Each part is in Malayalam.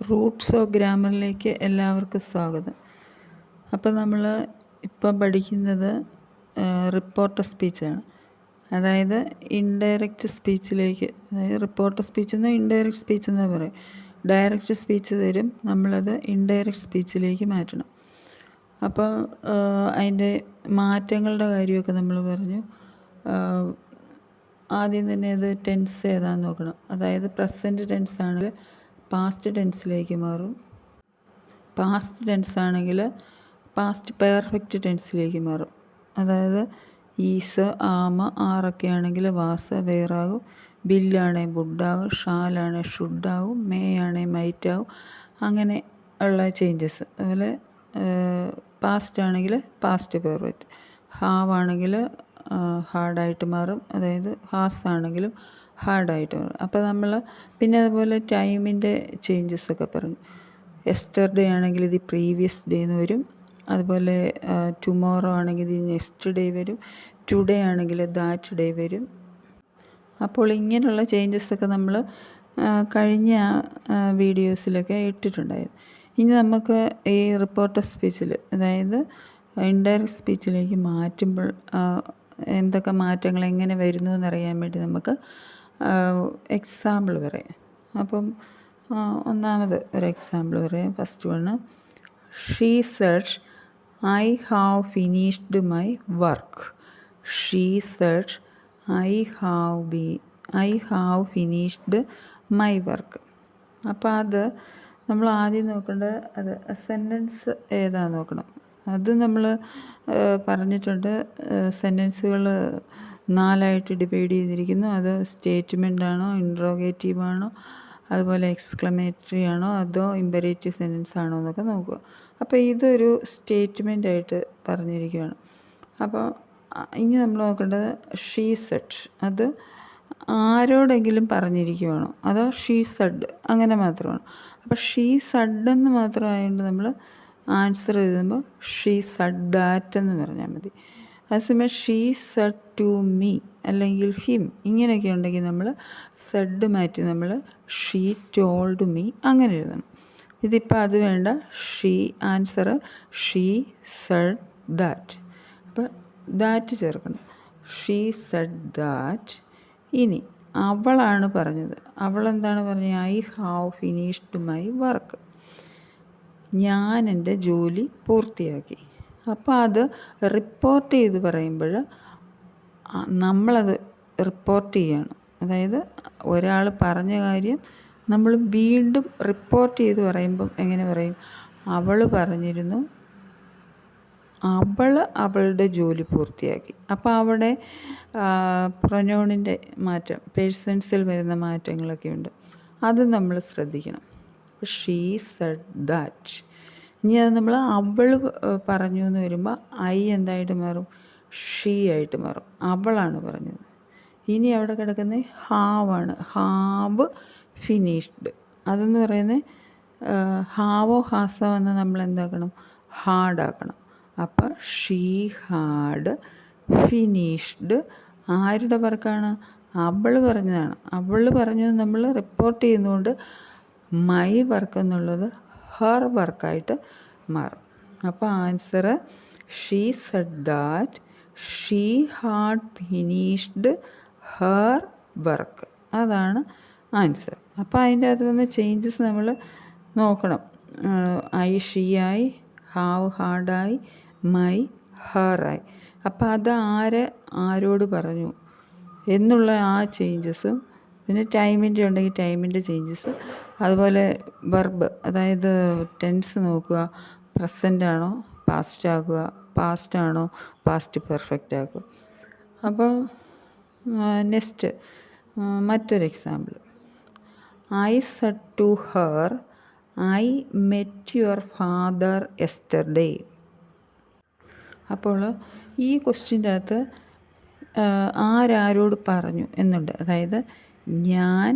റൂട്ട്സ് ഓഫ് ഗ്രാമറിലേക്ക് എല്ലാവർക്കും സ്വാഗതം. അപ്പോൾ നമ്മൾ ഇപ്പോൾ പഠിക്കുന്നത് റിപ്പോർട്ടർ സ്പീച്ചാണ്. അതായത് ഇൻഡയറക്റ്റ് സ്പീച്ചിലേക്ക്, അതായത് റിപ്പോർട്ടർ സ്പീച്ച് എന്നോ ഇൻഡയറക്റ്റ് സ്പീച്ച് എന്നോ പറയും. ഡയറക്റ്റ് സ്പീച്ച് തരും, നമ്മളത് ഇൻഡയറക്റ്റ് സ്പീച്ചിലേക്ക് മാറ്റണം. അപ്പോൾ അതിൻ്റെ മാറ്റങ്ങളുടെ കാര്യമൊക്കെ നമ്മൾ പറഞ്ഞു. ആദ്യം തന്നെ അത് ടെൻസ് ഏതാന്ന് നോക്കണം. അതായത് പ്രസൻറ്റ് ടെൻസ് ആണെങ്കിൽ പാസ്റ്റ് ടെൻസിലേക്ക് മാറും. പാസ്റ്റ് ടെൻസ് ആണെങ്കിൽ പാസ്റ്റ് പെർഫെക്റ്റ് ടെൻസിലേക്ക് മാറും. അതായത് ഈസ്, ആമ, ആറൊക്കെ ആണെങ്കിൽ വാസ്, വേറാകും. ബില്ലാണെങ്കിൽ വുഡാകും. ഷാലാണെങ്കിൽ ഷുഡാകും. മേ ആണെങ്കിൽ മൈറ്റാകും. അങ്ങനെ ഉള്ള ചേഞ്ചസ്. അതുപോലെ പാസ്റ്റ് ആണെങ്കിൽ പാസ്റ്റ് പെർഫെക്റ്റ്. ഹാവ് ആണെങ്കിൽ ഹാർഡായിട്ട് മാറും. അതായത് ഹാസ് ആണെങ്കിലും ഹാർഡായിട്ട് മാറും. അപ്പോൾ നമ്മൾ പിന്നെ അതുപോലെ ടൈമിൻ്റെ ചേഞ്ചസൊക്കെ പറഞ്ഞു. യെസ്റ്റർഡേ ആണെങ്കിൽ ഇത് പ്രീവിയസ് ഡേ എന്ന് വരും. അതുപോലെ ടുമോറോ ആണെങ്കിൽ ഇത് നെക്സ്റ്റ് ഡേ വരും. ടുഡേ ആണെങ്കിൽ ദാറ്റ് ഡേ വരും. അപ്പോൾ ഇങ്ങനെയുള്ള ചേഞ്ചസൊക്കെ നമ്മൾ കഴിഞ്ഞ വീഡിയോസിലൊക്കെ ഇട്ടിട്ടുണ്ടായിരുന്നു. ഇനി നമുക്ക് ഈ റിപ്പോർട്ടർ സ്പീച്ചിൽ, അതായത് ഇൻഡയറക്റ്റ് സ്പീച്ചിലേക്ക് മാറ്റുമ്പോൾ എന്തൊക്കെ മാറ്റങ്ങൾ എങ്ങനെ വരുന്നു എന്നറിയാൻ വേണ്ടി നമുക്ക് എക്സാമ്പിൾ പറയാം. അപ്പം ഒന്നാമത് ഒരു എക്സാമ്പിൾ പറയാം. First one, she said I have finished my work. She said I have finished my work. അപ്പോൾ അത് നമ്മൾ ആദ്യം നോക്കേണ്ടത് അത് സെൻറ്റൻസ് ഏതാന്ന് നോക്കണം. അത് നമ്മൾ പറഞ്ഞിട്ടുണ്ട്. സെൻറ്റൻസുകൾ 4ആയിട്ട് ഡിവൈഡ് ചെയ്തിരിക്കുന്നു. അത് സ്റ്റേറ്റ്മെൻ്റ് ആണോ, ഇൻട്രോഗേറ്റീവ് ആണോ, അതുപോലെ എക്സ്ക്ലമേറ്ററി ആണോ, അതോ ഇമ്പരേറ്റീവ് സെൻറ്റൻസ് ആണോ എന്നൊക്കെ നോക്കുക. അപ്പോൾ ഇതൊരു സ്റ്റേറ്റ്മെൻ്റ് ആയിട്ട് പറഞ്ഞിരിക്കുകയാണ്. അപ്പോൾ ഇനി നമ്മൾ നോക്കേണ്ടത് ഷീ സെഡ്. അത് ആരോടെങ്കിലും പറഞ്ഞിരിക്കുകയാണോ, അതോ ഷീ സെഡ് അങ്ങനെ മാത്രമാണോ? അപ്പോൾ ഷീ സെഡ് എന്ന് മാത്രമായതുകൊണ്ട് നമ്മൾ ആൻസർ എഴുതുമ്പോൾ ഷീ സെഡ് ദാറ്റ് എന്ന് പറഞ്ഞാൽ മതി. അതേസമയം ഷീ സെഡ് ടു മീ അല്ലെങ്കിൽ ഹിം ഇങ്ങനെയൊക്കെ ഉണ്ടെങ്കിൽ നമ്മൾ സെഡ് മാറ്റി നമ്മൾ ഷീ ടോൾഡ് മീ അങ്ങനെ എഴുതണം. ഇതിപ്പോൾ അത് വേണ്ട. Answer she said that. അപ്പോൾ ദാറ്റ് ചേർക്കണം. She said that. ഇനി അവളാണ് പറഞ്ഞത്. അവളെന്താണ് പറഞ്ഞത്? I have finished my work. ഞാൻ എൻ്റെ ജോലി പൂർത്തിയാക്കി. അപ്പോൾ അത് റിപ്പോർട്ട് ചെയ്ത് പറയുമ്പോൾ നമ്മളത് റിപ്പോർട്ട് ചെയ്യണം. അതായത് ഒരാൾ പറഞ്ഞ കാര്യം നമ്മൾ വീണ്ടും റിപ്പോർട്ട് ചെയ്ത് പറയുമ്പം എങ്ങനെ പറയും? അവൾ പറഞ്ഞിരുന്നു, അവൾ അവളുടെ ജോലി പൂർത്തിയാക്കി. അപ്പോൾ അവിടെ പ്രൊനൗണിൻ്റെ മാറ്റം, പേഴ്സൺസിൽ വരുന്ന മാറ്റങ്ങളൊക്കെ ഉണ്ട്. അത് നമ്മൾ ശ്രദ്ധിക്കണം. She said that. ഇനി അത് നമ്മൾ അവൾ പറഞ്ഞു എന്ന് വരുമ്പോൾ ഐ എന്തായിട്ട് മാറും? ഷീ ആയിട്ട് മാറും. അവളാണ് പറഞ്ഞത്. ഇനി അവിടെ കിടക്കുന്നത് ഹാവാണ്. Have finished. അതെന്ന് പറയുന്നത് ഹാവോ ഹാസോ എന്ന് നമ്മൾ എന്താക്കണം? ഹാർഡാക്കണം. അപ്പോൾ ഷീ ഹാഡ് ഫിനിഷ്ഡ്. ആരുടെ വർക്കാണ്? അവൾ പറഞ്ഞതാണ്. അവൾ പറഞ്ഞു നമ്മൾ റിപ്പോർട്ട് ചെയ്യുന്നതുകൊണ്ട് മൈ വർക്ക് എന്നുള്ളത് ഹർ വർക്കായിട്ട് മാറും. അപ്പോൾ answer she said that she had finished her work. അതാണ് ആൻസർ. അപ്പോൾ അതിൻ്റെ അകത്ത് വന്ന ചേഞ്ചസ് നമ്മൾ നോക്കണം. ഐ ഷീ ആയി, ഹാവ് ഹാർഡായി, മൈ ഹറായി. അപ്പോൾ അത് ആരോട് പറഞ്ഞു എന്നുള്ള ആ ചേഞ്ചസും, പിന്നെ ടൈമിൻ്റെ ഉണ്ടെങ്കിൽ ടൈമിൻ്റെ ചേഞ്ചസ്, അതുപോലെ വെർബ്, അതായത് ടെൻസ് നോക്കുക. പ്രസൻ്റ് ആണോ പാസ്റ്റ് ആക്കുക, പാസ്റ്റ് ആണോ പാസ്റ്റ് പെർഫെക്റ്റ് ആക്കുക. അപ്പോൾ നെക്സ്റ്റ് മറ്റൊരു example. I said to her I met your father yesterday. അപ്പോൾ ഈ ക്വസ്റ്റ്യൻ്റെ അകത്ത് ആരോട് പറഞ്ഞു എന്നുണ്ട്. അതായത് ഞാൻ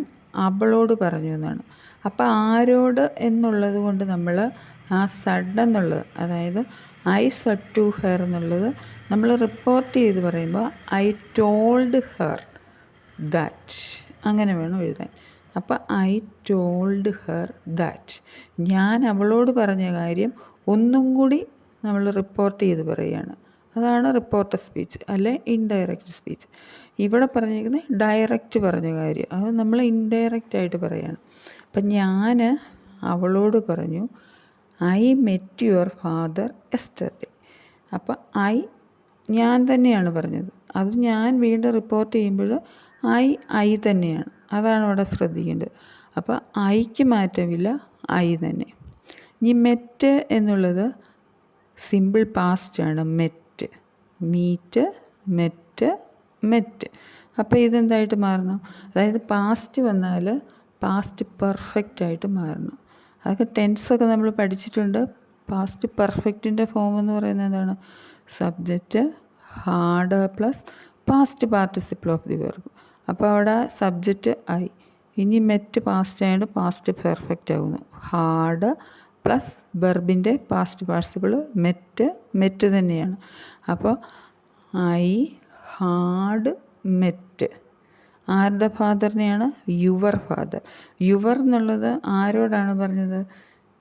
അവളോട് പറഞ്ഞു എന്നാണ്. അപ്പോൾ ആരോട് എന്നുള്ളത് കൊണ്ട് നമ്മൾ ആ സെഡ് എന്നുള്ളത്, അതായത് ഐ സെഡ് ടു ഹെർ എന്നുള്ളത് നമ്മൾ റിപ്പോർട്ട് ചെയ്ത് പറയുമ്പോൾ ഐ ടോൾഡ് ഹെർ ദാറ്റ് അങ്ങനെ വേണം എഴുതാൻ. അപ്പോൾ ഐ ടോൾഡ് ഹെർ ദാറ്റ്. ഞാൻ അവളോട് പറഞ്ഞ കാര്യം ഒന്നും കൂടി നമ്മൾ റിപ്പോർട്ട് ചെയ്ത് പറയുകയാണ്. അതാണ് റിപ്പോർട്ടർ സ്പീച്ച് അല്ലെ ഇൻഡയറക്റ്റ് സ്പീച്ച്. ഇവിടെ പറഞ്ഞിരിക്കുന്നത് ഡയറക്റ്റ് പറഞ്ഞ കാര്യം, അത് നമ്മൾ ഇൻഡയറക്റ്റായിട്ട് പറയുകയാണ്. അപ്പം ഞാൻ അവളോട് പറഞ്ഞു I met your father yesterday. അപ്പം ഞാൻ തന്നെയാണ് പറഞ്ഞത്. അത് ഞാൻ വീണ്ടും റിപ്പോർട്ട് ചെയ്യുമ്പോൾ ഐ തന്നെയാണ്. അതാണ് അവിടെ ശ്രദ്ധിക്കേണ്ടത്. അപ്പോൾ ഐക്ക് മാറ്റമില്ല, ഐ തന്നെ. ഇനി മെറ്റ് എന്നുള്ളത് സിമ്പിൾ പാസ്റ്റാണ്. Met, meet, met. അപ്പോൾ ഇതെന്തായിട്ട് മാറണം? അതായത് പാസ്റ്റ് വന്നാൽ പാസ്റ്റ് പെർഫെക്റ്റ് ആയിട്ട് മാറണം. അതൊക്കെ ടെൻസൊക്കെ നമ്മൾ പഠിച്ചിട്ടുണ്ട്. പാസ്റ്റ് പെർഫെക്റ്റിൻ്റെ ഫോം എന്ന് പറയുന്നത് എന്താണ്? Subject had plus past participle of the verb. അപ്പോൾ അവിടെ സബ്ജക്റ്റ് ഐ. ഇനി മെറ്റ് പാസ്റ്റ് ആയതുകൊണ്ട് പാസ്റ്റ് പെർഫെക്റ്റ് ആകുന്നു. ഹാഡ് പ്ലസ് വെർബിൻ്റെ പാസ്റ്റ് പാർട്ടിസിപ്പിൾ മെറ്റ് തന്നെയാണ്. അപ്പോൾ ഐ ഹാഡ് മെറ്റ്. ആരുടെ ഫാദറിനെയാണ്? Your father. യുവർ എന്നുള്ളത് ആരോടാണ് പറഞ്ഞത്?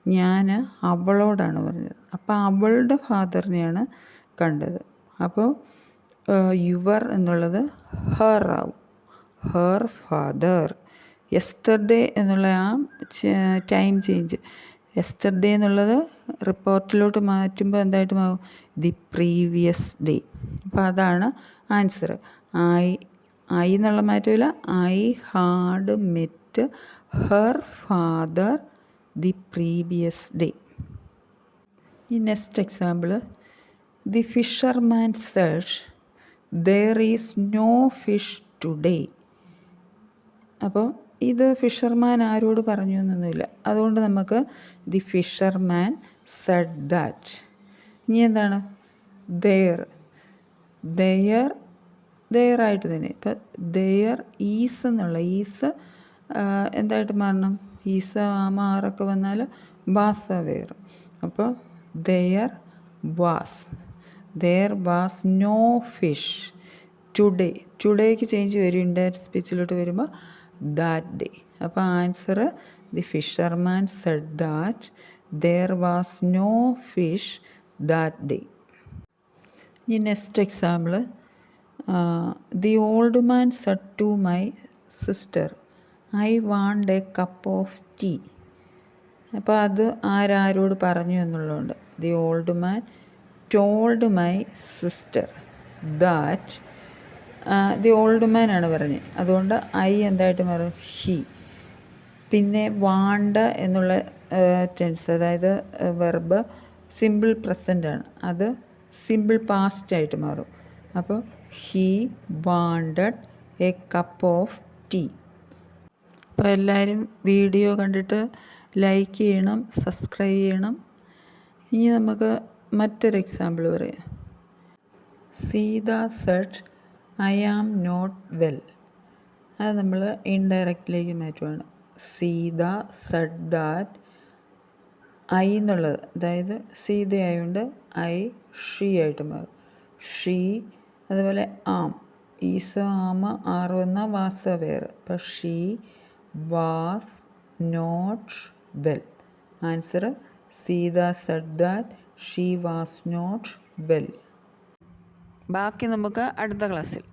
ഞാൻ അവളോടാണ് പറഞ്ഞത്. അപ്പോൾ അവളുടെ ഫാദറിനെയാണ് കണ്ടത്. അപ്പോൾ യുവർ എന്നുള്ളത് ഹെർ ആവും, ഹെർ ഫാദർ. യെസ്റ്റർഡേ എന്നുള്ള ആ ടൈം ചേഞ്ച്, യെസ്റ്റർഡേ എന്നുള്ളത് റിപ്പോർട്ടിലോട്ട് മാറ്റുമ്പോൾ എന്തായിട്ട് മാറും? The previous day. അപ്പോൾ അതാണ് ആൻസർ. ഐ എന്നുള്ള മാറ്റമില്ല. I had met her father the previous day. ഈ next example, the fisherman said there is no fish today. അപ്പോൾ ഇത് ഫിഷർമാൻ ആരോട് പറഞ്ഞു എന്നൊന്നുമില്ല. അതുകൊണ്ട് നമുക്ക് ദി ഫിഷർമാൻ സെഡ് ദാറ്റ്. ഇനി എന്താണ്? ദെയർ ആയിട്ട് തന്നെ. ഇപ്പം ദെയർ ഈസ് എന്നുള്ള ഈസ് എന്തായിട്ട് മാറണം? ഈസ ആമാറൊക്കെ വന്നാൽ വാസ വേർ. അപ്പോൾ ദെയർ വാസ് നോ ഫിഷ് ടുഡേക്ക് ചേഞ്ച് വരും. ഇൻഡയറക്റ്റ് സ്പീച്ചിലോട്ട് വരുമ്പോൾ ദാറ്റ് ഡേ. അപ്പോൾ answer the fisherman said that there was no fish that day. ഈ next example, the old man said to my sister I want a cup of tea. അപ്പോൾ അത് ആരോട് പറഞ്ഞു എന്നുള്ളതുകൊണ്ട് the old man told my sister that. The old man ആണ് പറഞ്ഞത്, അതുകൊണ്ട് ഐ എന്തായിട്ട് മാറും? ഹി. പിന്നെ വാണ്ട് എന്നുള്ള ടെൻസ്, അതായത് വെർബ് സിമ്പിൾ പ്രസൻ്റ് ആണ്, അത് സിമ്പിൾ പാസ്റ്റ് ആയിട്ട് മാറും. അപ്പോൾ he wanted a cup of tea. അപ്പോൾ എല്ലാവരും വീഡിയോ കണ്ടിട്ട് ലൈക്ക് ചെയ്യണം, സബ്സ്ക്രൈബ് ചെയ്യണം. ഇനി നമുക്ക് മറ്റൊരു എക്സാമ്പിൾ പറയാം. Sita said I am not well. അത് നമ്മൾ ഇൻഡയറക്റ്റിലേക്ക് മാറ്റുവാണ്. സീത സെഡ് ദാറ്റ് ഐ എന്നുള്ളത്, അതായത് സീത ആയതുകൊണ്ട് ഷീ ആയിട്ട് മാറും. ഷീ. അതുപോലെ ആം, ഈസ ആമ ആറ് വന്ന വാസ വേർ. അപ്പോൾ she was not well. Answer Sita said that she was not well. ബാക്കി നമുക്ക് അടുത്ത ക്ലാസ്സിൽ